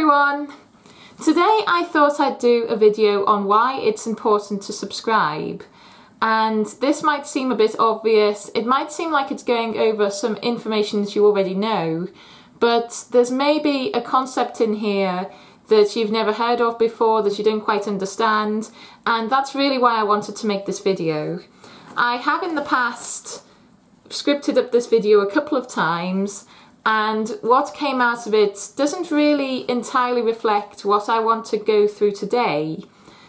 everyone! Today I thought I'd do a video on why it's important to subscribe. And this might seem a bit obvious, it might seem like it's going over some information that you already know, but there's maybe a concept in here that you've never heard of before, that you don't quite understand, and that's really why I wanted to make this video. I have in the past scripted up this video a couple of times, and what came out of it doesn't really entirely reflect what I want to go through today.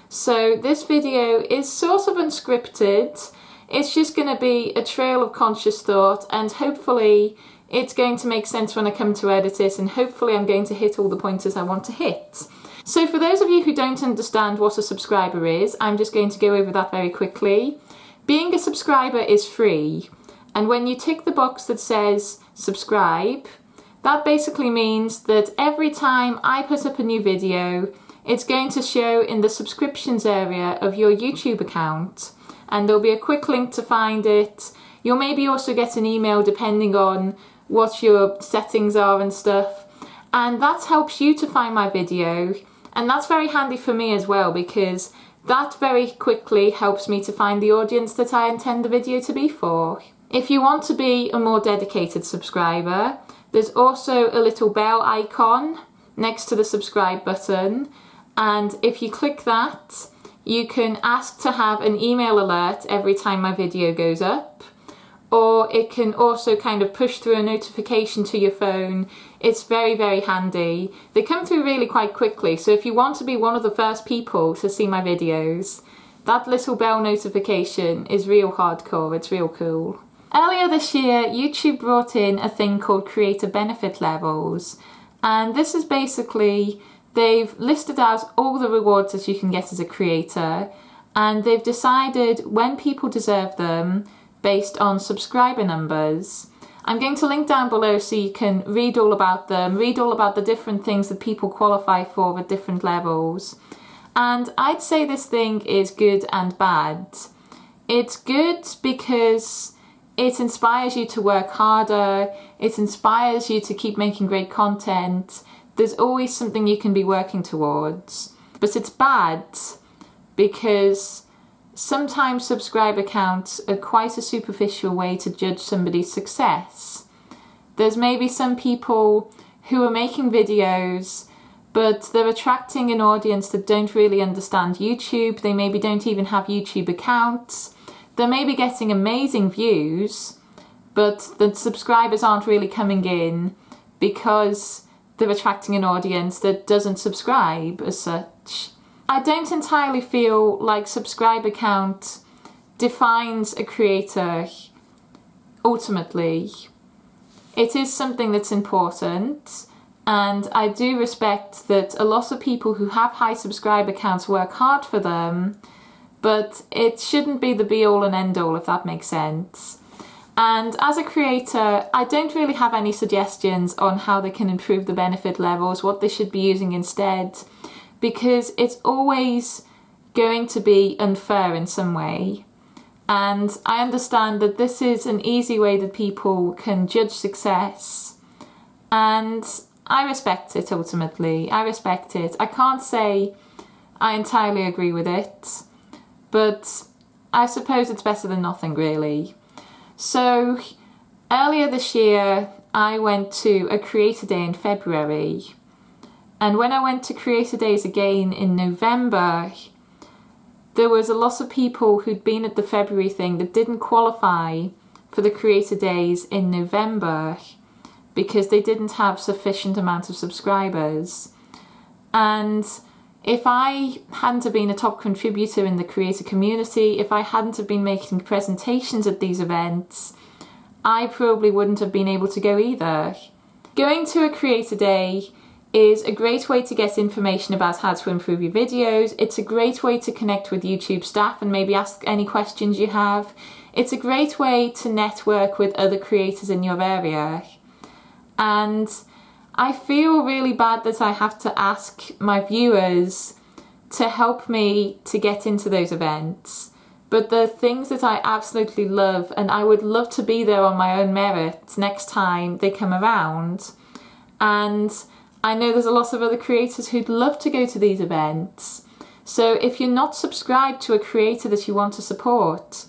So this video is sort of unscripted. It's just going to be a trail of conscious thought, and hopefully it's going to make sense when I come to edit it, and hopefully I'm going to hit all the pointers I want to hit. So for those of you who don't understand what a subscriber is, I'm just going to go over that very quickly. Being a subscriber is free. And when you tick the box that says subscribe, that basically means that every time I put up a new video, it's going to show in the subscriptions area of your YouTube account, and there'll be a quick link to find it. You'll maybe also get an email depending on what your settings are and stuff, and that helps you to find my video, and that's very handy for me as well, because that very quickly helps me to find the audience that I intend the video to be for. If you want to be a more dedicated subscriber, there's also a little bell icon next to the subscribe button, and if you click that, you can ask to have an email alert every time my video goes up, or it can also kind of push through a notification to your phone. It's very, very handy. They come through really quite quickly, so if you want to be one of the first people to see my videos, that little bell notification is real hardcore, it's real cool. Earlier this year, YouTube brought in a thing called creator benefit levels, and this is basically, they've listed out all the rewards that you can get as a creator, and they've decided when people deserve them based on subscriber numbers. I'm going to link down below so you can read all about them, read all about the different things that people qualify for at different levels. And I'd say this thing is good and bad. It's good because it inspires you to work harder, it inspires you to keep making great content. There's always something you can be working towards. But it's bad because sometimes subscriber counts are quite a superficial way to judge somebody's success. There's maybe some people who are making videos, but they're attracting an audience that don't really understand YouTube. They maybe don't even have YouTube accounts. They're maybe getting amazing views, but the subscribers aren't really coming in because they're attracting an audience that doesn't subscribe as such. I don't entirely feel like subscriber count defines a creator ultimately. It is something that's important, and I do respect that a lot of people who have high subscriber counts work hard for them, but it shouldn't be the be-all and end-all, if that makes sense. And as a creator, I don't really have any suggestions on how they can improve the benefit levels, what they should be using instead, because it's always going to be unfair in some way. And I understand that this is an easy way that people can judge success, and I respect it ultimately. I respect it. I can't say I entirely agree with it, but I suppose it's better than nothing, really. So earlier this year, I went to a Creator Day in February, and when I went to Creator Days again in November, there was a lot of people who'd been at the February thing that didn't qualify for the Creator Days in November because they didn't have sufficient amount of subscribers. And if I hadn't have been a top contributor in the creator community, if I hadn't have been making presentations at these events, I probably wouldn't have been able to go either. Going to a Creator Day is a great way to get information about how to improve your videos. It's a great way to connect with YouTube staff and maybe ask any questions you have. It's a great way to network with other creators in your area. And I feel really bad that I have to ask my viewers to help me to get into those events. But the things that I absolutely love, and I would love to be there on my own merit next time they come around. And I know there's a lot of other creators who'd love to go to these events. So if you're not subscribed to a creator that you want to support,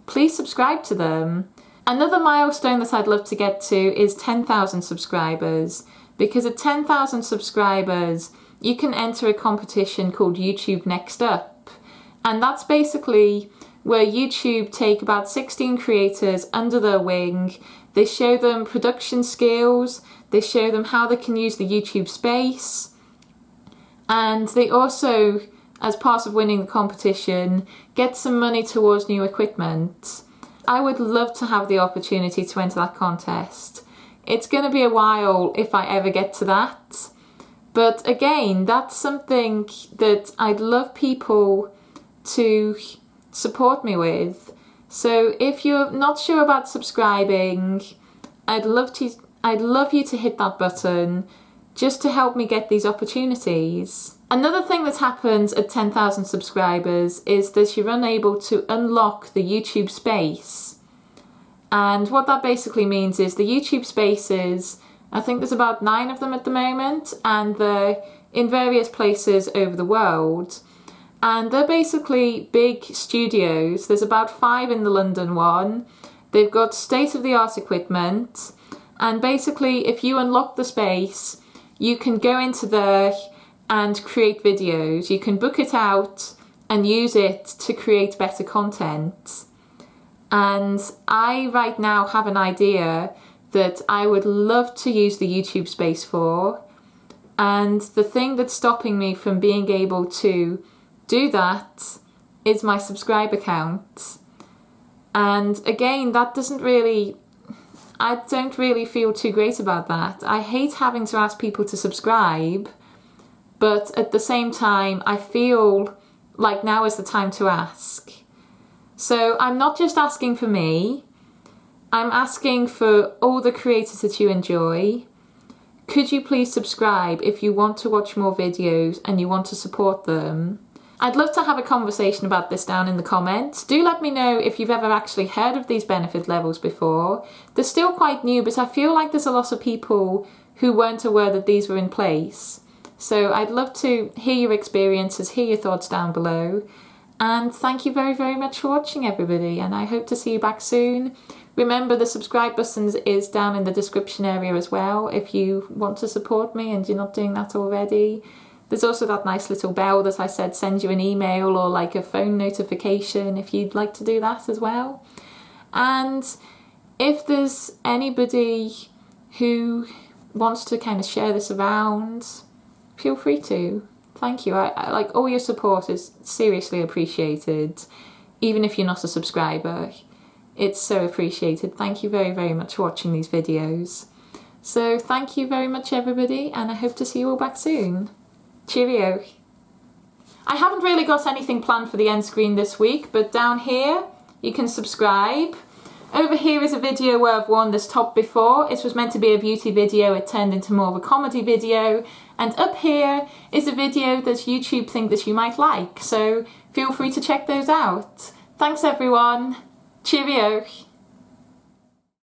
please subscribe to them. Another milestone that I'd love to get to is 10,000 subscribers, because at 10,000 subscribers, you can enter a competition called YouTube Next Up. And that's basically where YouTube take about 16 creators under their wing. They show them production skills, they show them how they can use the YouTube space, and they also, as part of winning the competition, get some money towards new equipment. I would love to have the opportunity to enter that contest. It's going to be a while if I ever get to that. But again, that's something that I'd love people to support me with. So if you're not sure about subscribing, I'd love you to hit that button just to help me get these opportunities. Another thing that happens at 10,000 subscribers is that you're unable to unlock the YouTube space. And what that basically means is the YouTube spaces, I think there's about 9 of them at the moment, and they're in various places over the world. And they're basically big studios. There's about 5 in the London one. They've got state-of-the-art equipment. And basically, if you unlock the space, you can go into there and create videos. You can book it out and use it to create better content. And I right now have an idea that I would love to use the YouTube space for. And the thing that's stopping me from being able to do that is my subscriber count. And again, I don't really feel too great about that. I hate having to ask people to subscribe, but at the same time, I feel like now is the time to ask. So I'm not just asking for me, I'm asking for all the creators that you enjoy. Could you please subscribe if you want to watch more videos and you want to support them? I'd love to have a conversation about this down in the comments. Do let me know if you've ever actually heard of these benefit levels before. They're still quite new, but I feel like there's a lot of people who weren't aware that these were in place. So I'd love to hear your experiences, hear your thoughts down below. And thank you very, very much for watching, everybody, and I hope to see you back soon. Remember, the subscribe button is down in the description area as well if you want to support me and you're not doing that already. There's also that nice little bell that I said send you an email or like a phone notification if you'd like to do that as well. And if there's anybody who wants to kind of share this around, feel free to. Thank you. I like all your support is seriously appreciated, even if you're not a subscriber. It's so appreciated. Thank you very, very much for watching these videos. So thank you very much, everybody, and I hope to see you all back soon. Cheerio. I haven't really got anything planned for the end screen this week, but down here you can subscribe. Over here is a video where I've worn this top before. It was meant to be a beauty video, it turned into more of a comedy video. And up here is a video that YouTube think that you might like, so feel free to check those out. Thanks everyone. Cheerio.